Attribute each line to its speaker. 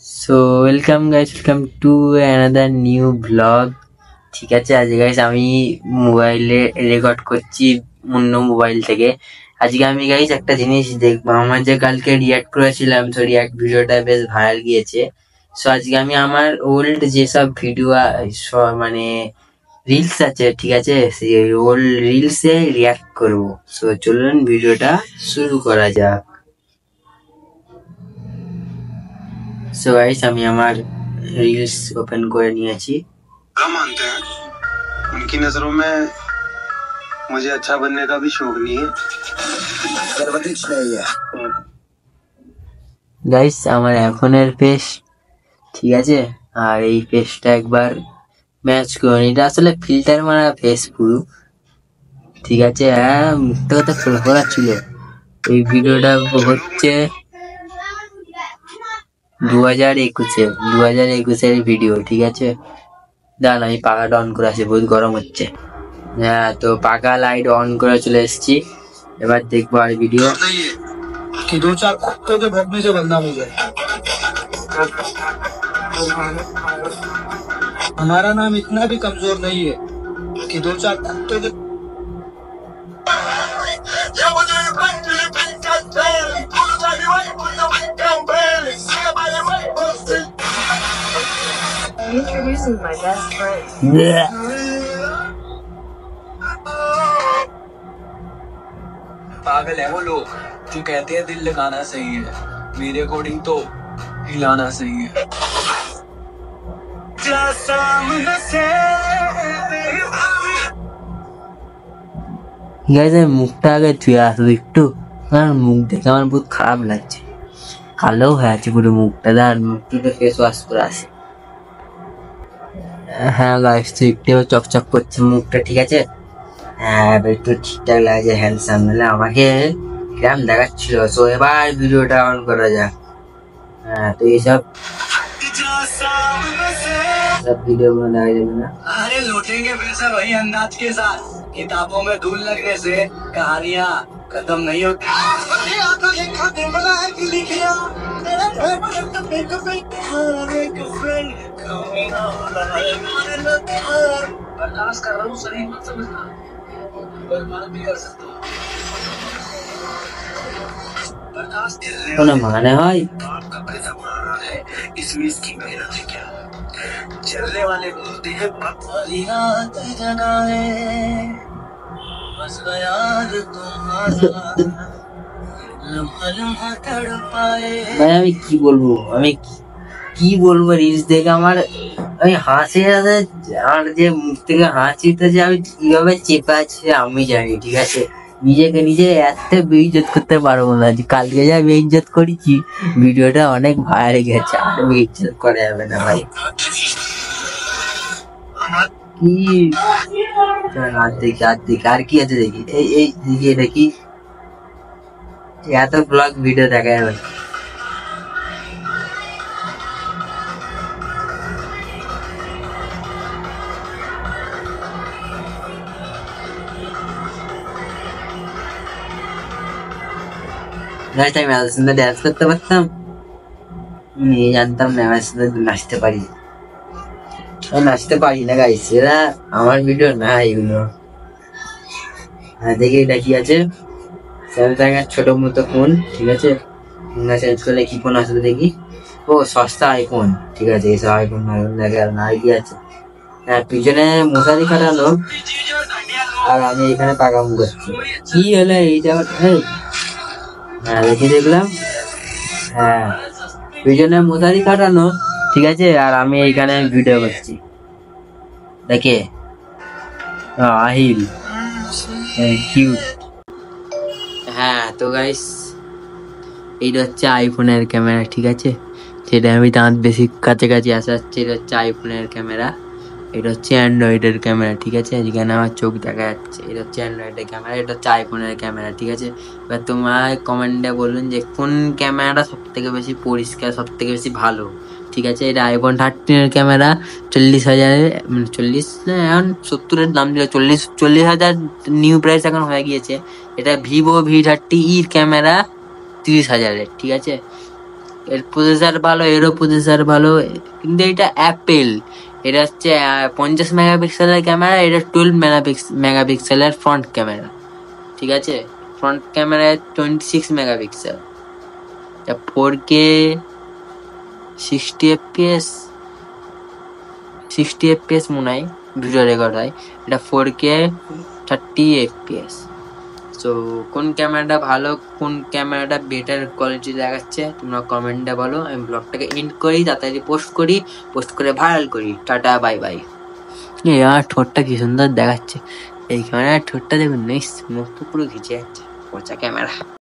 Speaker 1: So welcome guys, welcome to another new blog. ঠিক আছে, আজকে গাইস আমি মোবাইলে রেকর্ড করছি অন্য মোবাইল থেকে। আজকে আমি গাইস একটা জিনিস দেখবো, আমার যে কালকে রিয়াক্ট করেছিলাম, তো রিয়াক্ট ভিডিওটা বেশ ভাইরাল গিয়েছে। সো আজকে আমি আমার ওল্ড যেসব ভিডিও মানে রিলস আছে, ঠিক আছে, সেই ওল্ড রিলসে রিয়াক্ট করবো। সো চলুন ভিডিওটা শুরু করা যাক। सो गाइस আমি আমার রিলস ওপেন করে নিয়েছি।
Speaker 2: मानते हैं उनकी नजरों में मुझे अच्छा बनने का भी शौक नहीं है।
Speaker 1: গাইস আমার এখনের ফেস, ঠিক আছে, আর এই ফেসটা একবার ম্যাচ করুন। এটা আসলে ফিল্টার মারা ফেস পুরো, ঠিক আছে। হ্যাঁ, মুখটা কথা খোলা ছিল। এই ভিডিওটা হচ্ছে 2021-এর ভিডিও, ঠিক আছে। দাঁড়ান আমি পাখাটা অন করে আসি, বহুত গরম হচ্ছে। হ্যাঁ, তো পাখা লাইট অন করে চলে এসেছি। এবার দেখবো আর ভিডিও।
Speaker 2: कि दो चार कुत्तों के भगने से बदनाम हो जाए। हमारा नाम इतना भी कमजोर नहीं है कि दो चार कुत्तों के
Speaker 3: Introducing my best friend.
Speaker 4: पागल है वो लोग जो कहते हैं दिल लगाना सही है, मेरे अकॉर्डिंग तो हिलाना सही है।
Speaker 1: গাইস আমি মুখটা আগে ধুয়ে আসবো একটু, কারণ মুখ দেখে আমার বহুত খারাপ লাগছে। কালো হয়ে আছে পুরো মুখটা, দাঁড়ান মুখটা ফেস ওয়াশ করে আসে। হ্যাঁ গাইস, তো একটু চকচক করছে মুখটা, ঠিক আছে। হ্যাঁ এবার একটু ঠিকঠাক লাগছে, হ্যান্ডসাম, নাহলে আমাকে কিরম দেখাচ্ছিল। সো এবার ভিডিওটা অন করা যাক। হ্যাঁ, তো এইসব ভিডিও গুলো দেখা যাবে না।
Speaker 4: अरे लौटेंगे फिर से वही अंदाज के साथ, किताबों में धूल लगने से कहानियां खत्म नहीं होती। बर्दाश्त कर रहा हूँ, सही मत समझना, बर्बाद भी कर सकता हूँ।
Speaker 1: কোনো মানে হয়?
Speaker 4: आपका पैसा बनाना है, इसमें इसकी मेहनत है क्या? चलने वाले बोलते हैं याद जनाए, बस याद तुम्हारा लम्हा लम्हा तड़पाए।
Speaker 1: ভাই আমি কি বলবো, কি বলবো রিলস দেখে আমার আমি হাসি আছে, আর যে মুখ থেকে হাসিটা যে আমি কিভাবে চেপে আছি আমি জানি, ঠিক আছে। নিজেকে নিজে এত বেইজ্জত করতে পারবো না, যে কালকে যা বেইজ্জত করেছি, ভিডিওটা অনেক ভাইরাল গেছে, আর বেইজ্জত করা যাবে না ভাই। কি আর দেখি আর কি আছে দেখি, এই দেখি, এটা কি এত ব্লগ ভিডিও দেখা যাবে না। গাইস আমি আমার সাথে ডান্স করতে পারতাম, নিয়ে জানতাম না আমার সাথে নাচতে পারি। আমি নাচতে পারি না গাইস, এরা আমার ভিডিও না এগুলো। হ্যাঁ দেখি এটা কি আছে, স্যামসাং এর ছোট মতো ফোন, ঠিক আছে। চেঞ্জ করলে কি ফোন আসবে দেখি। ও সস্তা আইফোন, ঠিক আছে, এইসব আইফোন নাই কি আছে। হ্যাঁ পিছনে মশারি খাটানো, আর আমি এখানে পাকাম করছি। কি হলো এইটা? হ্যাঁ দেখলাম, হ্যাঁ পিছনে মশারি কাটানো, ঠিক আছে, আর আমি এইখানে ভিডিও করছি, দেখে আহিল কিউট। হ্যাঁ তো গাইস এইটা হচ্ছে আইফোনের ক্যামেরা, ঠিক আছে। সেটা আমি দাঁত বেশি কাছাকাছি আসা যাচ্ছে, এটা হচ্ছে আইফোনের ক্যামেরা। এটা হচ্ছে অ্যান্ড্রয়েডের ক্যামেরা, ঠিক আছে, যেখানে আমার চোখ দেখা যাচ্ছে। এটা হচ্ছে অ্যান্ড্রয়েডের ক্যামেরা, এটা হচ্ছে আইফোনের ক্যামেরা, ঠিক আছে। এবার তোমার কমেন্টে বলুন যে কোন ক্যামেরাটা সব থেকে বেশি পরিষ্কার, সব থেকে বেশি ভালো, ঠিক আছে। এটা আইফোন 13 ক্যামেরা, 40,000, মানে 40 না, এখন 70-এর দাম দিল, 40,000 নিউ প্রাইস এখন হয়ে গিয়েছে। এটা ভিভো V30 ক্যামেরা 30,000-এর, ঠিক আছে। এর প্রসেসর ভালো, এরও প্রসেসর ভালো, কিন্তু এটা অ্যাপেল। এটা হচ্ছে 50 মেগাপিক্সেলের ক্যামেরা, এটা 12 মেগাপিক্সেলের ফ্রন্ট ক্যামেরা। ঠিক আছে, ফ্রন্ট ক্যামেরায় 26 মেগাপিক্সেল। এটা 4K 60 FPS মনে হয় ভিডিও রেকর্ড হয়। এটা 4K 30 FPS। তো কোন ক্যামেরাটা ভালো, কোন ক্যামেরাটা বেটার কোয়ালিটি দেখাচ্ছে তোমরা কমেন্টে বলো। আমি ব্লগটাকে এন্ড করি, তাড়াতাড়ি পোস্ট করে ভাইরাল করি। Tata, bye bye. আমার ঠোঁটটা কি সুন্দর দেখাচ্ছে, এই ক্যামেরার ঠোঁটটা দেখুন, মুখ তো পুরো ঘিচে যাচ্ছে, পচা ক্যামেরা।